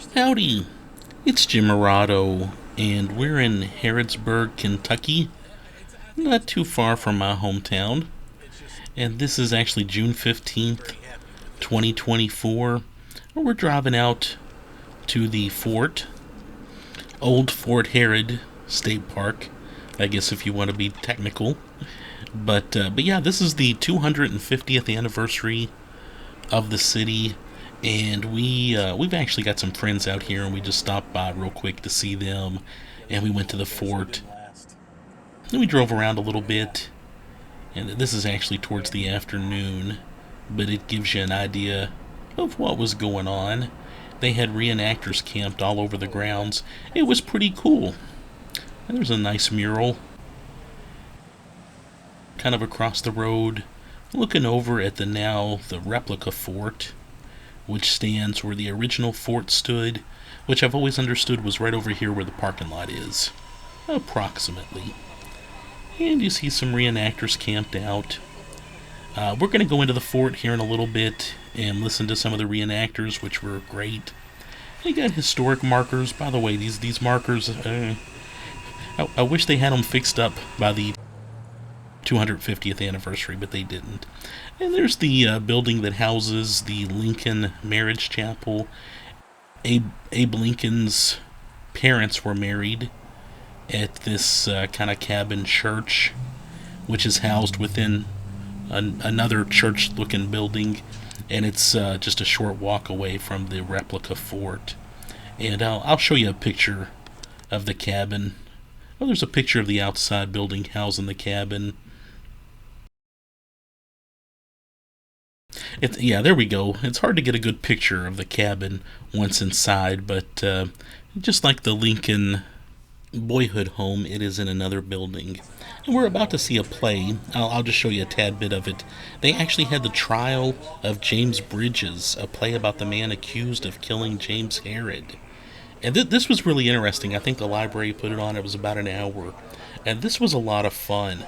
Howdy, it's Jim Morado, and we're in Harrodsburg, Kentucky, not too far from my hometown. And this is actually June 15th, 2024. We're driving out to the old Fort Harrod State Park, I guess if you want to be technical. But yeah, this is the 250th anniversary of the city, and we've actually got some friends out here, and we just stopped by real quick to see them, and we went to the fort. Then we drove around a little bit, and this is actually towards the afternoon, but it gives you an idea of what was going on. They had reenactors camped all over the grounds. It was pretty cool. And there's a nice mural kind of across the road, looking over at the replica fort, which stands where the original fort stood, which I've always understood was right over here where the parking lot is, approximately. And you see some reenactors camped out. We're going to go into the fort here in a little bit and listen to some of the reenactors, which were great. They got historic markers. By the way, these markers, I wish they had them fixed up by the 250th anniversary, but they didn't. And there's the building that houses the Lincoln Marriage Chapel. Abe Lincoln's parents were married at this kind of cabin church, which is housed within another church-looking building, and it's just a short walk away from the replica fort. And I'll show you a picture of the cabin. Oh, there's a picture of the outside building housing the cabin. Yeah, there we go. It's hard to get a good picture of the cabin once inside, but just like the Lincoln boyhood home, it is in another building. And we're about to see a play. I'll just show you a tad bit of it. They actually had the trial of James Bridges, a play about the man accused of killing James Harrod. And this was really interesting. I think the library put it on. It was about an hour. And this was a lot of fun.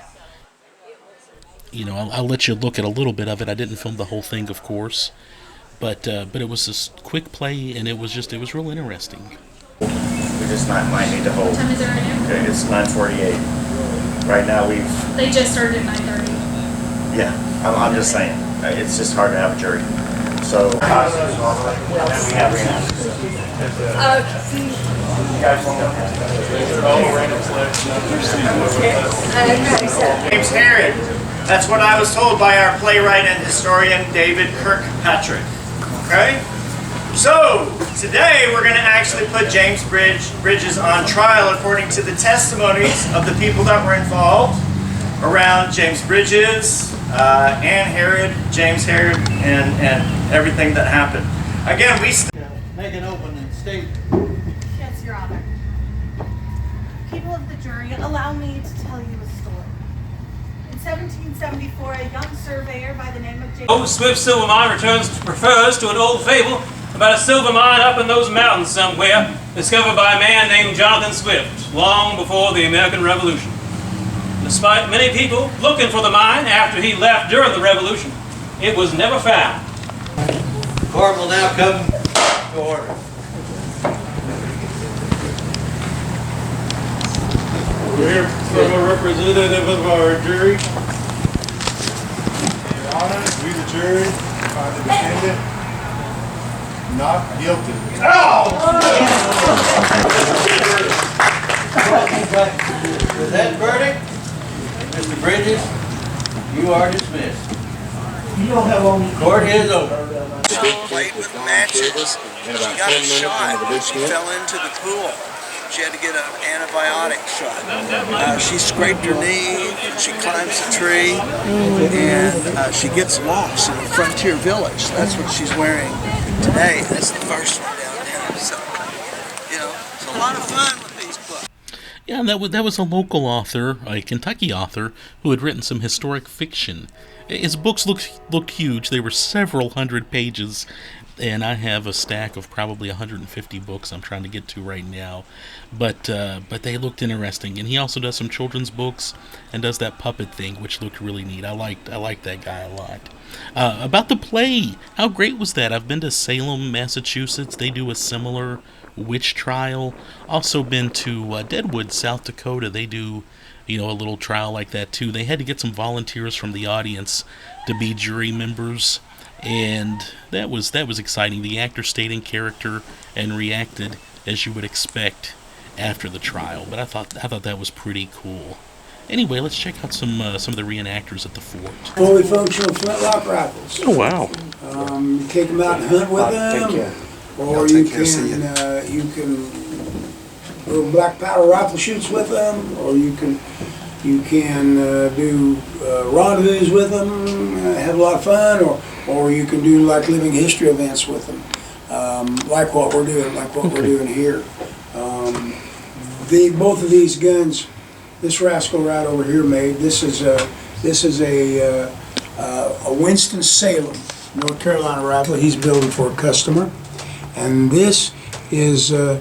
You know, I'll let you look at a little bit of it. I didn't film the whole thing, of course. But it was this quick play, and it was real interesting. We just might need to hold. What time is it right now? Okay, it's 9:48. Right now They just started at 9:30. yeah, I'm just saying, it's just hard to have a jury. So, we have James Harrod. That's what I was told by our playwright and historian David Kirkpatrick. Okay? So, today we're going to actually put James Bridges on trial according to the testimonies of the people that were involved around James Bridges, Anne Harrod, James Harrod, and everything that happened. Again, Make an opening statement. Yes, Your Honor. People of the jury, allow me to tell you a story. In 1774, a young surveyor by the name of James... Old Swift silver mine refers to an old fable about a silver mine up in those mountains somewhere, discovered by a man named Jonathan Swift, long before the American Revolution. Despite many people looking for the mine after he left during the Revolution, it was never found. Court will now come to order. We're here from a representative of our jury. Your Honor, we the jury find the defendant not guilty. With that verdict, Mr. Bridges, you are dismissed. Court is over. She played with matches. She got a shot. She fell into the pool. She had to get an antibiotic shot. She scraped her knee. She climbs a tree, and she gets lost in a frontier village. That's what she's wearing today. That's the first one down there. So, you know, it's a lot of fun with these books. Yeah, and that was a local author, a Kentucky author, who had written some historic fiction. His books looked huge. They were several hundred pages. and I have a stack of probably 150 books I'm trying to get to right now. But they looked interesting, and he also does some children's books and does that puppet thing, which looked really neat. I liked that guy a lot. About the play, how great was that? I've been to Salem, Massachusetts. They do a similar witch trial. Also been to Deadwood, South Dakota. They do, a little trial like that too. They had to get some volunteers from the audience to be jury members, and that was exciting. The actor stayed in character and reacted as you would expect after the trial. But I thought that was pretty cool. Anyway, let's check out some of the reenactors at the fort. Fully functional flintlock rifles. Oh wow! You take them out and hunt with them, or you can little black powder rifle shoots with them, or you can do rendezvous with them, have a lot of fun, or you can do like living history events with them, like what we're doing here. Both of these guns, this rascal right over here made. This is a Winston-Salem, North Carolina rifle. He's building for a customer, and this is a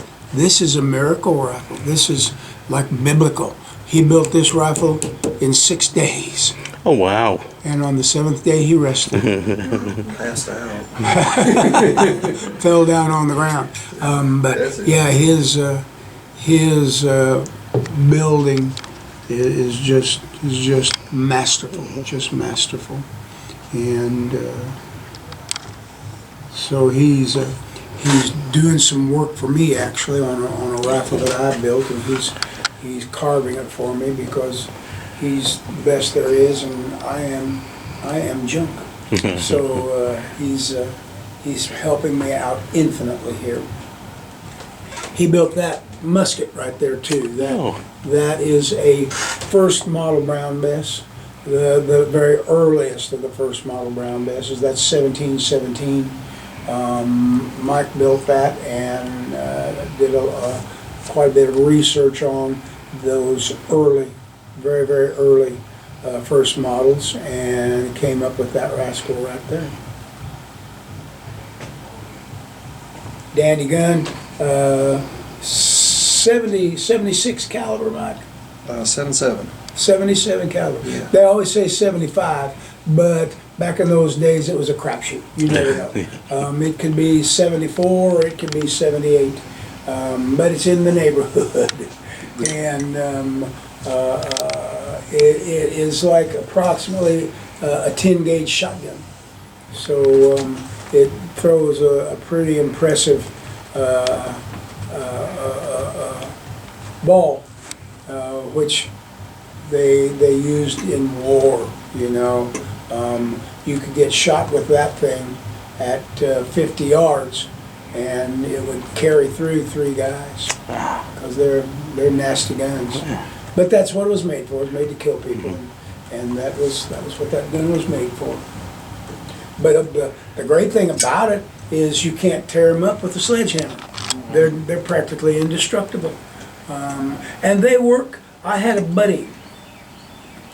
miracle rifle. This is like biblical. He built this rifle in 6 days. Oh wow! And on the 7th day, he rested. Passed out. Fell down on the ground. But yeah, his building is just masterful, and so he's doing some work for me actually on a rifle that I built, and he's carving it for me because he's the best there is, and I am junk. So he's helping me out infinitely here. He built that musket right there too. That is a first model Brown Bess. The very earliest of the first model Brown Besses. That's 1717. Mike built that and did quite a bit of research on those early, very, very early first models, and came up with that rascal right there. Dandy gun, 76 caliber, Mike? 77. 77 caliber. Yeah. They always say 75, but back in those days it was a crapshoot. You never know. It could be 74 or it could be 78, but it's in the neighborhood. And it is like approximately a 10-gauge shotgun. So it throws a pretty impressive ball, which they used in war. You could get shot with that thing at 50 yards, and it would carry through 3 guys because they're nasty guns. But that's what it was made for. It was made to kill people, and that was what that gun was made for. But the great thing about it is you can't tear them up with a sledgehammer. They're practically indestructible, and they work. I had a buddy,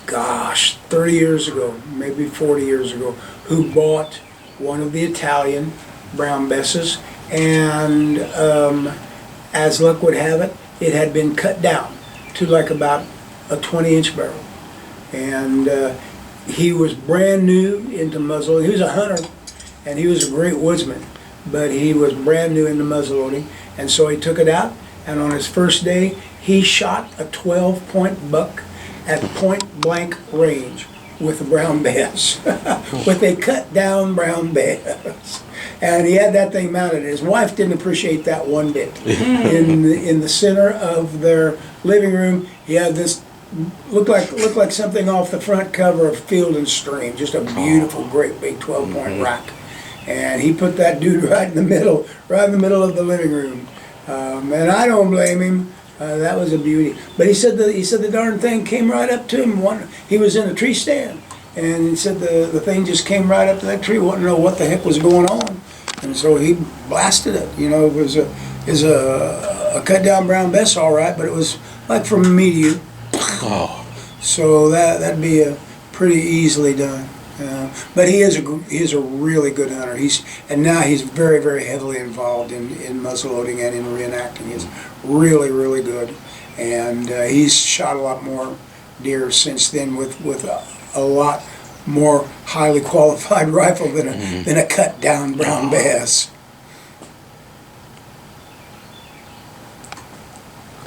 30 years ago, maybe 40 years ago, who bought one of the Italian Brown Besses, and as luck would have it, it had been cut down to like about a 20-inch barrel. And he was brand new into muzzle. He was a hunter, and he was a great woodsman, but he was brand new into muzzleloading, and so he took it out, and on his first day, he shot a 12-point buck at point blank range with a Brown Bess, with a cut down Brown Bess. And he had that thing mounted. His wife didn't appreciate that one bit. In the center of their living room, he had this, looked like something off the front cover of Field and Stream, just a beautiful, great big 12-point rack. And he put that dude right in the middle of the living room. And I don't blame him. That was a beauty. But he said the darn thing came right up to him. He was in a tree stand, and he said the thing just came right up to that tree. Wanted to know what the heck was going on, and so he blasted it. It was a cut down Brown Bess, all right, but it was like from me to you. So that'd be pretty easily done. But he is a really good hunter. Now he's very, very heavily involved in muzzleloading and in reenacting. He's really, really good, and he's shot a lot more deer since then with a lot more highly qualified rifle than a cut down brown bass.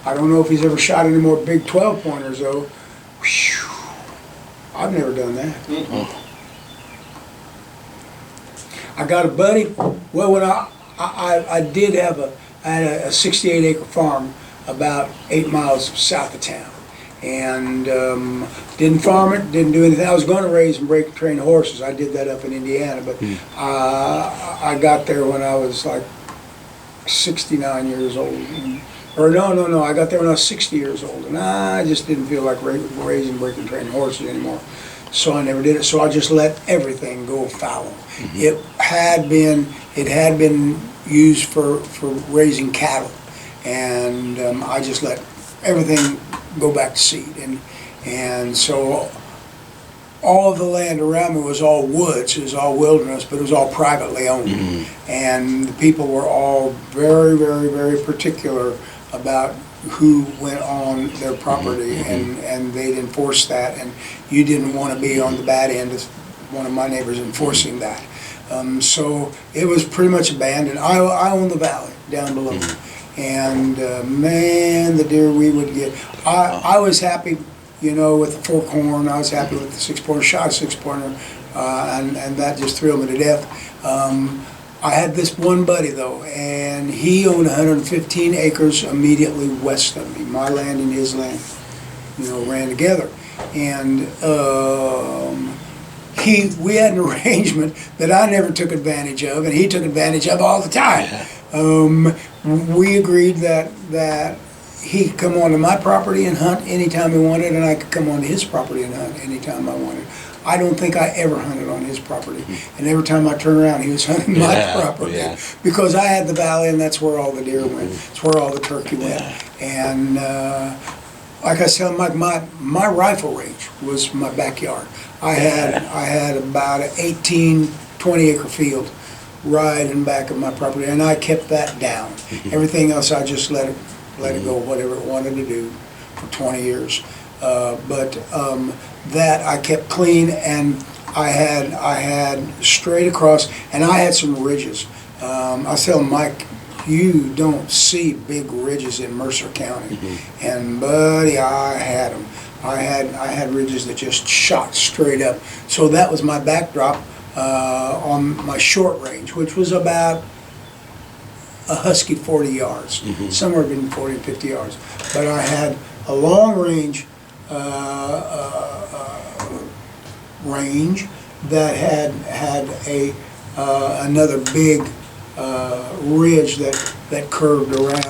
I don't know if he's ever shot any more big 12 pointers though. Whew. I've never done that. I got a buddy. Well, when I did have I had a 68 acre farm about 8 miles south of town, and didn't farm it, didn't do anything. I was going to raise and break and train horses. I did that up in Indiana, but I got there when I was like 69 years old. Or no, I got there when I was 60 years old, and I just didn't feel like raising, breaking, training horses anymore. So I never did it. So I just let everything go fallow. It had been used for raising cattle, and I just let everything go back to seed, and so all of the land around me was all woods, it was all wilderness, but it was all privately owned, and the people were all very, very, very particular about who went on their property, and they'd enforce that, and you didn't want to be on the bad end of one of my neighbors enforcing that. So it was pretty much abandoned. I own the valley down below, and man, the deer we would get. I was happy, with the fork horn. I was happy with the 6-pointer, shot a 6-pointer, and that just thrilled me to death. I had this one buddy though, and he owned 115 acres immediately west of me. My land and his land, ran together, and we had an arrangement that I never took advantage of, and he took advantage of all the time. We agreed that he could come onto my property and hunt anytime he wanted, and I could come onto his property and hunt anytime I wanted. I don't think I ever hunted on his property, and every time I turned around, he was hunting my property because I had the valley, and that's where all the deer went. It's where all the turkey went, and like I said, my rifle range was my backyard. I had about an 18-20 acre field right in back of my property, and I kept that down. Everything else I just let it go, whatever it wanted to do, for 20 years. That I kept clean, and I had straight across, and I had some ridges. I was telling Mike, you don't see big ridges in Mercer County, and buddy, I had them. I had ridges that just shot straight up. So that was my backdrop on my short range, which was about a husky 40 yards, somewhere between 40 and 50 yards. But I had a long range that had another big ridge that curved around.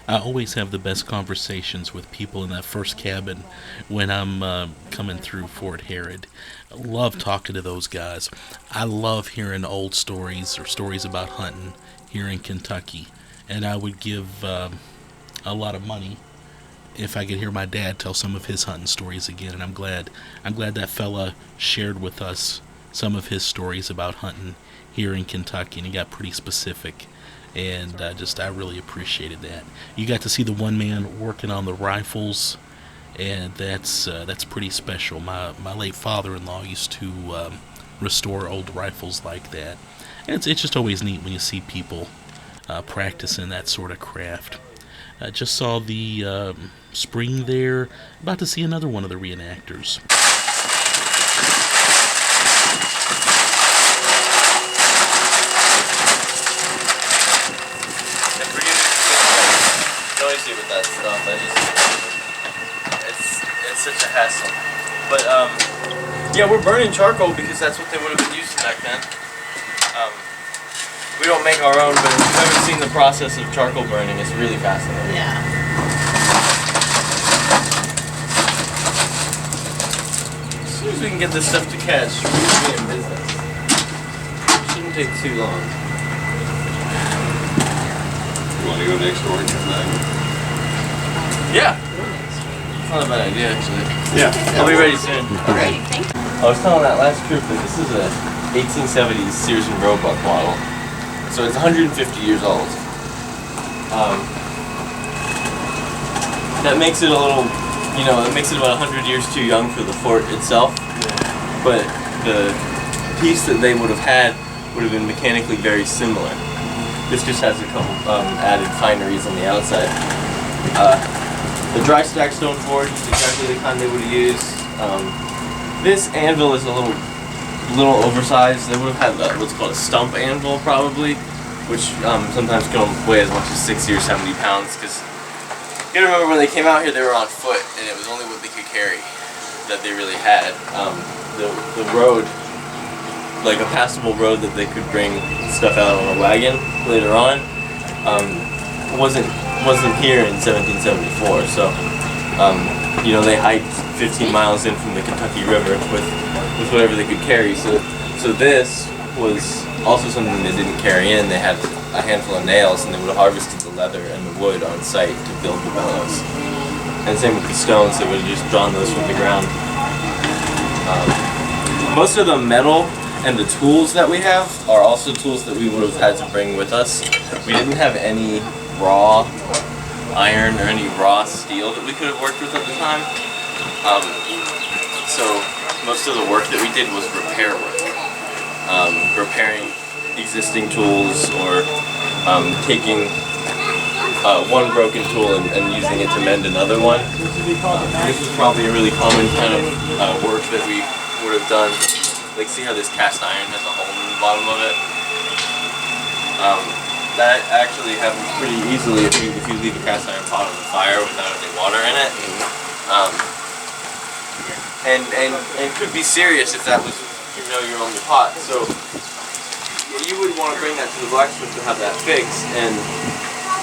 I always have the best conversations with people in that first cabin when I'm coming through Fort Harrod. I love talking to those guys. I love hearing old stories or stories about hunting here in Kentucky, and I would give a lot of money if I could hear my dad tell some of his hunting stories again. And I'm glad that fella shared with us some of his stories about hunting here in Kentucky, and he got pretty specific, and I really appreciated that. You got to see the one man working on the rifles, and that's pretty special. My late father-in-law used to restore old rifles like that, and it's just always neat when you see people practicing that sort of craft. I just saw the spring there. About to see another one of the reenactors. Noisy with that stuff. It's such a hassle. But yeah, we're burning charcoal because that's what they would have been using back then. We don't make our own, but if you've ever seen the process of charcoal burning, it's really fascinating. Yeah. As soon as we can get this stuff to catch, we'll be in business. Shouldn't take too long. You want to go next door and come back? Yeah. not a bad idea, actually. Yeah. I'll be ready soon. Great, thank you. I was telling that last group that this is a 1870s Sears and Roebuck model. So it's 150 years old. That makes it a little, you know, it makes it about 100 years too young for the fort itself. But the piece that they would have had would have been mechanically very similar. This just has a couple added fineries on the outside. The dry stack stone forge is exactly the kind they would have used. This anvil is a little oversized. They would have had what's called a stump anvil probably, which sometimes can weigh as much as 60 or 70 pounds. Because you gotta remember when they came out here, they were on foot, and it was only what they could carry that they really had. The road, like a passable road that they could bring stuff out on a wagon later on, wasn't here in 1774. So you know, they hiked 15 miles in from the Kentucky River with whatever they could carry. So this was also something they didn't carry in. They had a handful of nails, and they would have harvested the leather and the wood on site to build the bellows. And same with the stones, they would have just drawn those from the ground. Most of the metal and the tools that we have are also tools that we would have had to bring with us. We didn't have any raw iron or any raw steel that we could have worked with at the time. So most of the work that we did was repair work. Repairing existing tools or taking one broken tool and using it to mend another one. This was probably a really common kind of work that we would have done. Like, see how this cast iron has a hole in the bottom of it? That actually happens pretty easily if you leave a cast iron pot on the fire without any water in it. And could be serious if that was, you know, your only pot. So you would want to bring that to the blacksmith to have that fixed. And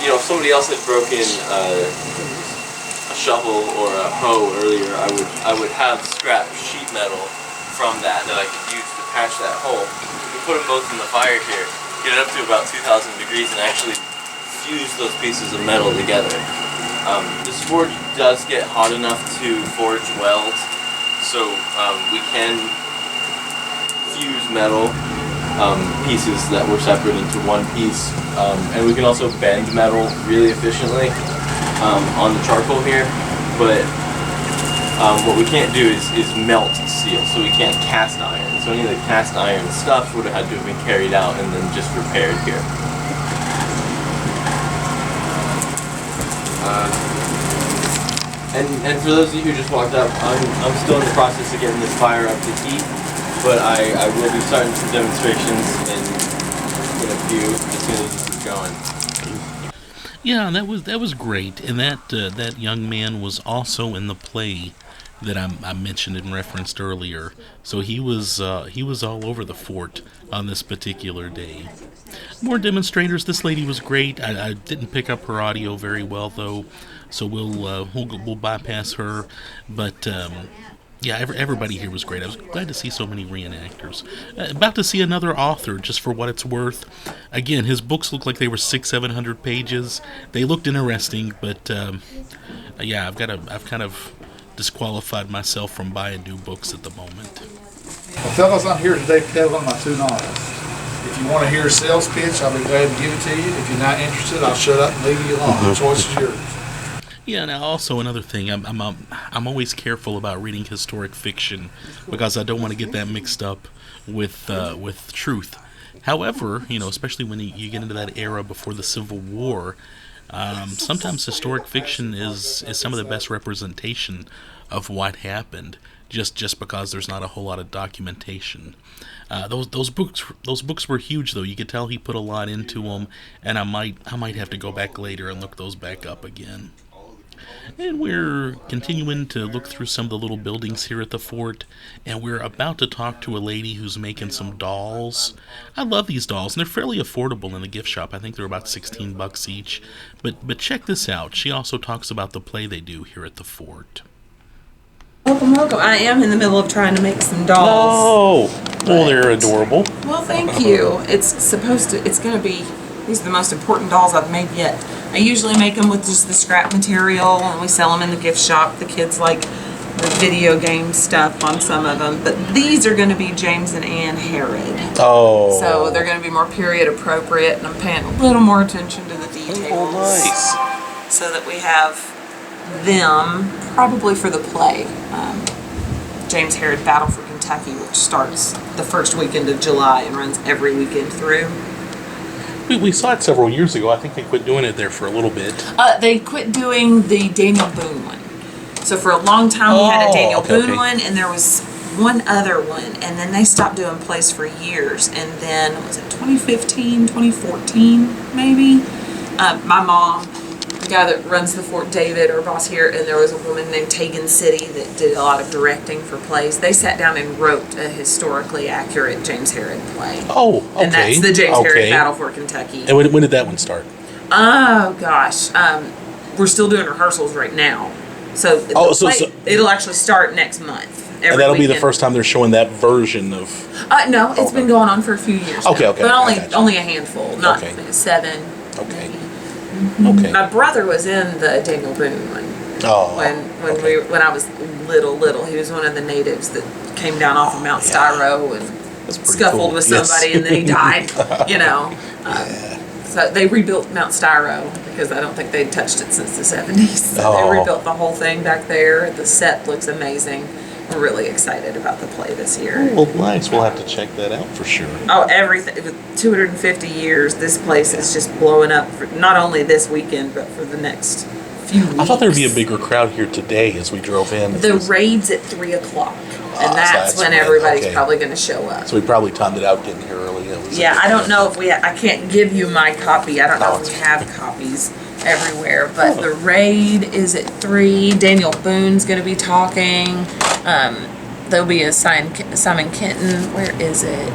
you know, if somebody else had broken a shovel or a hoe earlier, I would have scrap sheet metal from that I could use to patch that hole. We could put them both in the fire here, get it up to about 2,000 degrees, and actually fuse those pieces of metal together. This forge does get hot enough to forge weld, so we can fuse metal pieces that were separate into one piece, and we can also bend metal really efficiently on the charcoal here, but what we can't do is melt steel, so we can't cast iron. So any of the cast iron stuff would have had to have been carried out and then just repaired here. And for those of you who just walked up, I'm still in the process of getting this fire up to heat, but I will be starting some demonstrations in a few as soon as this is going. Yeah, that was great, and that young man was also in the play that I mentioned and referenced earlier. So he was all over the fort on this particular day. More demonstrators. This lady was great. I didn't pick up her audio very well though, so we'll bypass her. But yeah, everybody here was great. I was glad to see so many reenactors. About to see another author, just for what it's worth. Again, his books look like they were 600-700 pages. They looked interesting, but yeah, I've kind of disqualified myself from buying new books at the moment. Well, fellas, I'm here today to tell them my two novels. If you want to hear a sales pitch, I'll be glad to give it to you. If you're not interested, I'll shut up and leave you alone. The choice is yours. Yeah, now also another thing, I'm always careful about reading historic fiction because I don't want to get that mixed up with truth. However, you know, especially when you get into that era before the Civil War, sometimes historic fiction is some of the best representation of what happened, just because there's not a whole lot of documentation. Those books were huge though. You could tell he put a lot into them, and I might have to go back later and look those back up again. And we're continuing to look through some of the little buildings here at the fort, and we're about to talk to a lady who's making some dolls. I love these dolls, and they're fairly affordable in the gift shop. I think they're about $16 each. But check this out. She also talks about the play they do here at the fort. Welcome. I am in the middle of trying to make some dolls. Oh, well, they're adorable. Well, thank you. It's going to be, these are the most important dolls I've made yet. I usually make them with just the scrap material, and we sell them in the gift shop. The kids like the video game stuff on some of them, but these are going to be James and Ann Harrod. Oh. So they're going to be more period appropriate, and I'm paying a little more attention to the details. Oh, nice. So that we have them probably for the play. James Harrod Battle for Kentucky, which starts the first weekend of July and runs every weekend through. We saw it several years ago. I think they quit doing it there for a little bit. They quit doing the Daniel Boone one. So for a long time we had a Daniel Boone one, and there was one other one, and then they stopped doing plays for years. And then, was it 2015, 2014 maybe? My mom, the guy that runs the Fort David, our boss here, and there was a woman named Tegan City that did a lot of directing for plays. They sat down and wrote a historically accurate James Harrod play. Oh, okay. And that's the James Harrod Battle for Kentucky. And when did that one start? Oh gosh, we're still doing rehearsals right now. So, it'll actually start next month. And that'll be the first time they're showing that version of... No, it's been going on for a few years Okay, now, okay. But only a handful, not 7. Okay. Mm-hmm. Okay. My brother was in the Daniel Boone one. Oh. When I was little, he was one of the natives that came down off of Mount Styro and scuffled with somebody, and then he died. You know. So they rebuilt Mount Styro because I don't think they'd touched it since the 70s. So they rebuilt the whole thing back there. The set looks amazing. We're really excited about the play this year. Well, nice. We'll have to check that out for sure. Oh, everything. 250 years, this place is just blowing up, for not only this weekend, but for the next few weeks. I thought there would be a bigger crowd here today as we drove in. The raid's at 3 o'clock, and that's when everybody's probably going to show up. So we probably timed it out getting here early. Yeah, I don't know if I can't give you my copy. I don't know if we have copies everywhere, but the raid is at 3. Daniel Boone's going to be talking. There'll be a Simon Kenton. Where is it?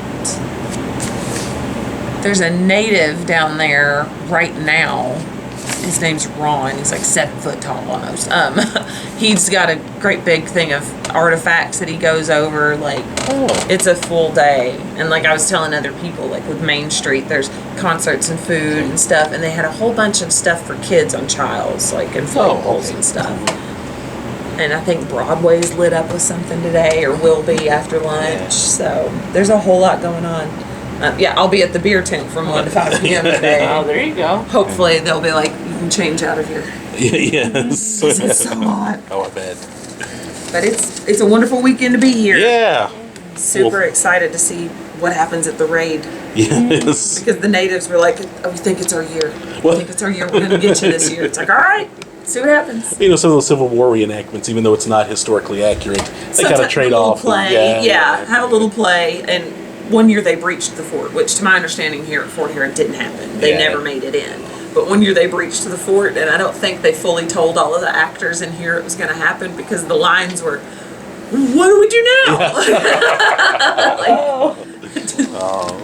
There's a native down there right now. His name's Ron. He's like 7 foot tall almost. He's got a great big thing of artifacts that he goes over. Like, it's a full day. And like I was telling other people, like with Main Street, there's concerts and food and stuff. And they had a whole bunch of stuff for kids on Childs, like inflatables and stuff. And I think Broadway's lit up with something today, or will be after lunch. So there's a whole lot going on. I'll be at the beer tent from 1 to 5 p.m. today. Oh, there you go. Hopefully they'll be like, you can change out of here. Yes. It's so hot. Oh, I bet. But it's a wonderful weekend to be here. Yeah. Super excited to see what happens at the raid. Yes. Because the natives were like, we think it's our year. We think it's our year. We're going to get you this year. It's like, all right. See what happens. You know, some of those Civil War reenactments, even though it's not historically accurate, they kind of trade off. Play, have a little play. And one year they breached the fort, which to my understanding here at Fort Harrod didn't happen. They never made it in. But one year they breached the fort, and I don't think they fully told all of the actors in here it was going to happen because the lines were, what do we do now?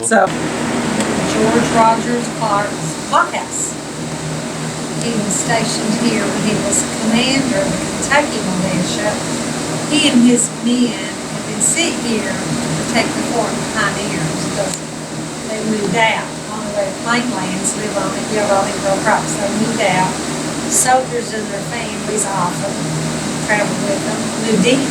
So, George Rogers Clark's blockhouse. He was stationed here when he was commander of the Kentucky militia. He and his men had been sent here to protect the fort from pioneers because they moved out on the way to Plainlands, live on it, grow crops. They moved out. Soldiers and their families often traveled with them, moved in.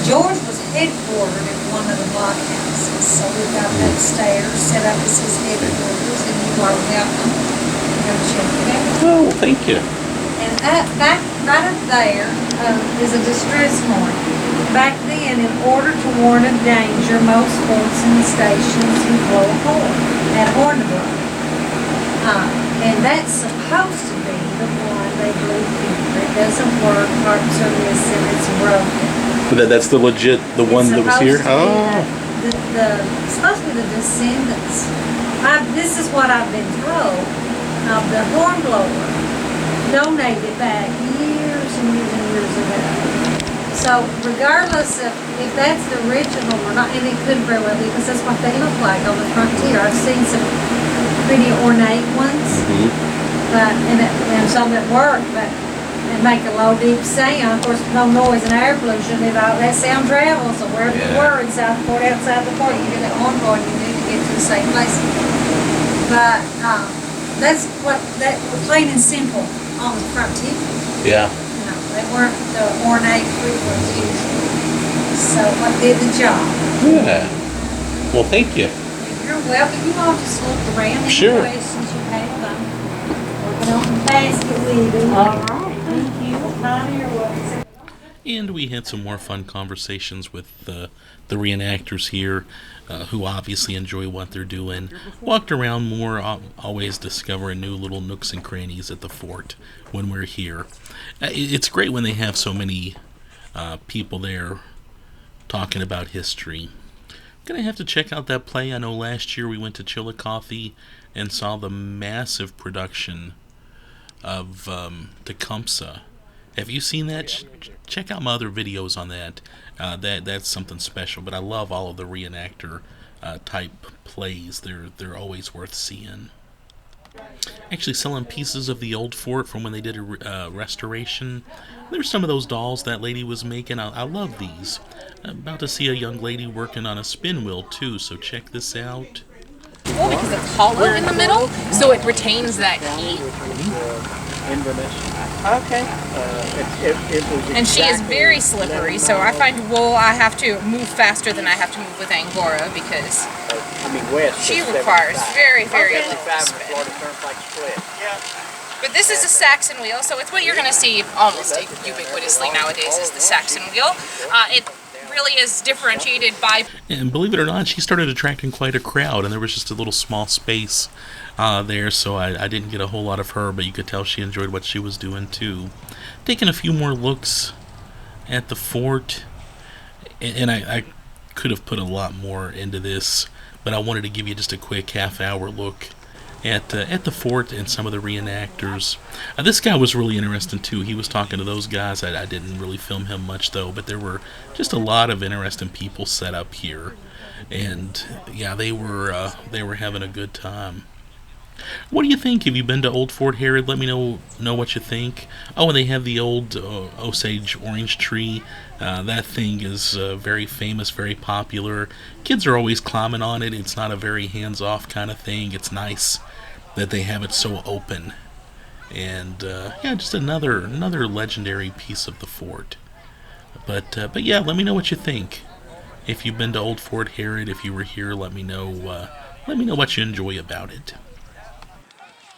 George was headquartered in one of the blockhouses, so we got upstairs, set up as his headquarters, and you are welcome. Go check it out. Oh, thank you. And back right up there is a distress horn. Back then, in order to warn of danger, most forts and stations would blow a horn, that horn to blow. And that's supposed to be the one they blew here. It doesn't work, parts are missing, it's broken. But that's the legit, the one that was here? Supposed to be the descendants. This is what I've been told. The hornblower donated back years and years and years ago. So regardless of if that's the original or not, and it could very well be because that's what they look like on the frontier. I've seen some pretty ornate ones, but and some that work, but and make a low deep sound. Of course, no noise and air pollution. That sound travels. So wherever you were inside the fort, outside the fort, you get that horn going. You need to get to the same place. But That's what, that were plain and simple on the front teeth. Yeah. You know, they weren't the ornate frequent teeth. So what did the job? Yeah. Well, thank you. You're welcome. You all just look around. Sure. Any questions you have, I'm working on the basket with you. All right. Thank you. Connie, you're welcome. And we had some more fun conversations with the reenactors here, who obviously enjoy what they're doing. Walked around more, always discovering new little nooks and crannies at the fort when we're here. It's great when they have so many people there talking about history. Gonna have to check out that play. I know last year we went to Chillicothe and saw the massive production of Tecumseh. Have you seen that? Check out my other videos on that. That's something special. But I love all of the reenactor type plays. They're always worth seeing. Actually selling pieces of the old fort from when they did a restoration. There's some of those dolls that lady was making. I love these. I'm about to see a young lady working on a spin wheel too, so check this out. Well, because it's hollow in the middle, so it retains that heat. Okay. And she is very slippery, so I find wool I have to move faster than I have to move with Angora because she requires very, very little spin. But this is a Saxon wheel, so it's what you're going to see almost ubiquitously nowadays is the Saxon wheel. It really is differentiated by... And believe it or not, she started attracting quite a crowd, and there was just a little small space there, so I didn't get a whole lot of her, but you could tell she enjoyed what she was doing too. Taking a few more looks at the fort, and I could have put a lot more into this, but I wanted to give you just a quick half-hour look at the fort and some of the reenactors. This guy was really interesting too. He was talking to those guys. I didn't really film him much though, but there were just a lot of interesting people set up here, and yeah, they were having a good time. What do you think? Have you been to Old Fort Harrod? Let me know what you think. Oh, and they have the old Osage orange tree. That thing is very famous, very popular. Kids are always climbing on it. It's not a very hands-off kind of thing. It's nice that they have it so open. And yeah, just another legendary piece of the fort. But yeah, let me know what you think. If you've been to Old Fort Harrod, if you were here, let me know what you enjoy about it.